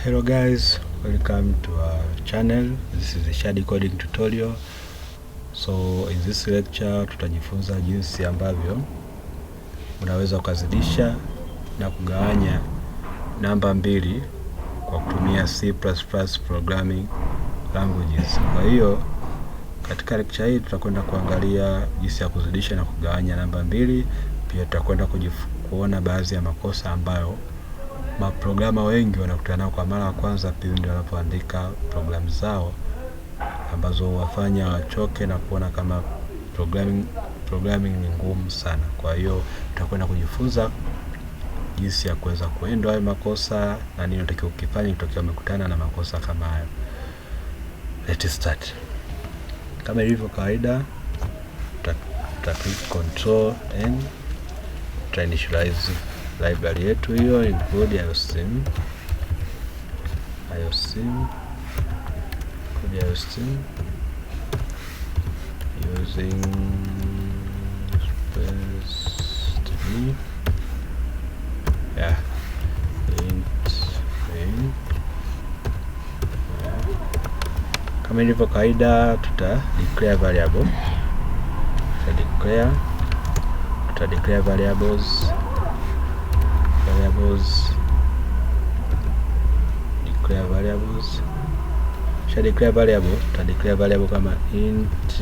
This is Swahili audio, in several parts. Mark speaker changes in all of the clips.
Speaker 1: Hello guys, welcome to our channel. This is the Shady coding tutorial. So in this lecture tutajifunza jinsi ambavyo unaweza ukazidisha na kugawanya namba mbili kwa kutumia C++ programming languages. Kwa hiyo katika lecture hii tutakwenda kuangalia jinsi ya kuzidisha na kugawanya namba mbili. Pia tutakwenda kuona baadhi ya makosa ambayo maprograma wengi wanakutana kwa mara ya kwanza pindi wanapoandika programu zao, ambazo huwafanya wachoke na kuona kama programming ni ngumu sana. Kwa hiyo tutakwenda kujifunza jinsi ya kuweza kuondoa hayo makosa na nini unatakiwa ukifanya ukitokea umekutana na makosa kama hayo. Let's start. Kama ilivyo kawaida, click Control N, initialize library yetu hiyo, include IOSIM using space kama ilivyo kawaida, tuta declare variable, tuta declare variables, declare variable kama int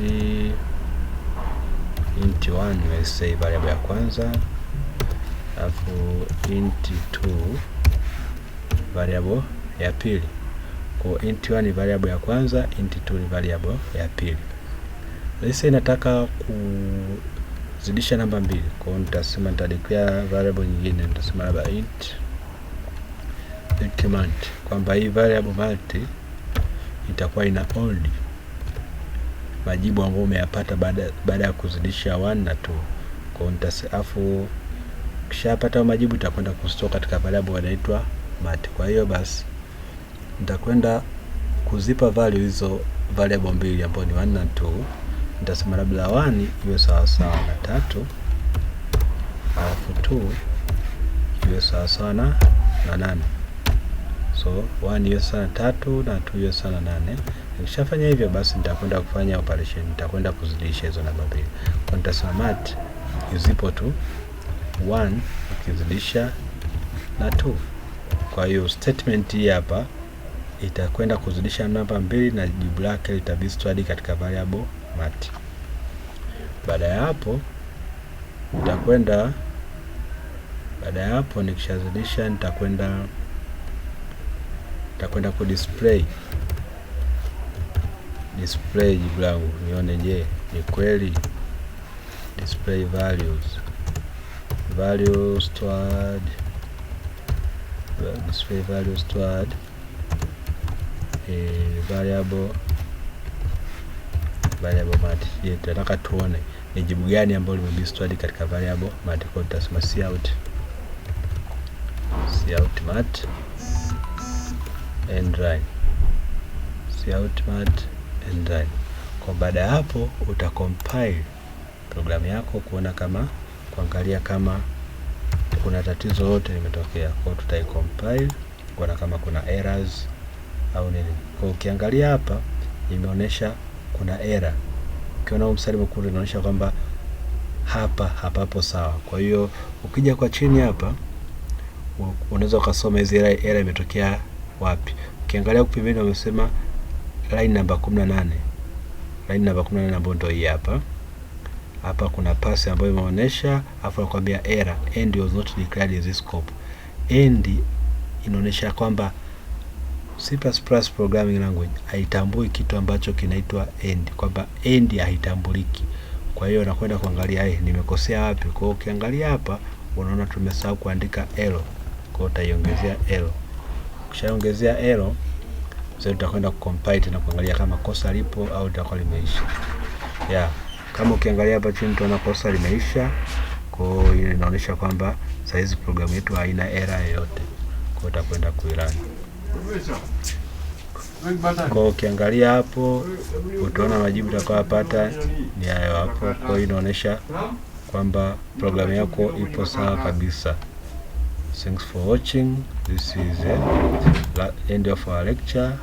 Speaker 1: 1, let's say variable ya kwanza, alafu int 2 variable ya pili. Kwa int 1 ni variable ya kwanza, int 2 ni variable ya pili. Let's say nataka kuzidisha namba mbili, kwa hiyo nitasema declare variable nyingine, nitasema labda int multi, kwamba hii variable multi itakuwa ina hold majibu ambayo umeyapata baada ya kuzidisha 1 na 2. Kwa hiyo nitasafu kishapata majibu itakwenda kustore katika variable inaitwa multi. Kwa hiyo basi nitakwenda kuzipa value hizo variable mbili ambazo ni 1 na 2. Nitasema labda 1 iwe sawa sawa na 3, alafu 2 iwe sawa sawa na 8. So 1 iwe sawa na 3 na 2 iwe sawa na 8. Nikishafanya hivyo basi nitakwenda kufanya operation, nitakwenda kuzidisha hizo namba mbili. Kwa nitasema mat is equal to 1 ukizidisha na 2. Kwa hiyo statement hii hapa itakwenda kuzidisha namba mbili na jibu lake litabe stored katika variable mat. Baada ya hapo nikishazidisha nitakwenda ku display jibu langu nione je ni kweli. Display values stored, display values stored variable mat. Je, tunataka tuone ni jibu gani ambalo limebe stored katika variable mat. Kwa tutasema cout mat and run, cout mat and run. Kwa baada ya hapo utacompile programu yako kuangalia kama kuna tatizo lolote limetokea. Kwa tutaicompile kuona kama kuna errors au nini. Kwa ukiangalia hapa imeonyesha kuna error. Ukiona mstari mwekundu inaonyesha kwamba hapapo sawa. Kwa hiyo ukija kwa chini hapa unaweza ukasoma hizi error imetokea wapi. Ukiangalia pembeni wamesema line namba 18. Line namba 18 ambayo ndio hii hapa. Hapa kuna pass ambayo imeonyesha, afu nakwambia error end was not declared in this scope. End inaonyesha kwamba C++ programming language haitambui kitu ambacho kinaitwa end, kwamba end haitambuliki. Kwa hiyo nakwenda kuangalia nimekosea wapi. Kwa hiyo ukiangalia hapa unaona tumesahau kuandika error. Kwa hiyo utaiongezea error. Ukishaongezea error sasa tutakwenda kucompile na kuangalia kama kosa lipo au litakuwa limeisha. Kama ukiangalia hapa chini tunaona kosa limeisha. Kwa hiyo inaonyesha kwamba saizi programu yetu haina error yoyote. Kwa hiyo utakwenda kuirun. Kwa ukiangalia hapo utaona majibu utakayopata ni hayo hapo. Kwa hiyo inaonyesha kwamba programu yako ipo sawa kabisa. Thanks for watching. This is the end of our lecture.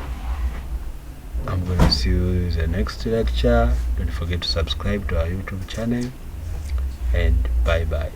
Speaker 1: I'm going to see you in the next lecture. Don't forget to subscribe to our YouTube channel, and bye bye.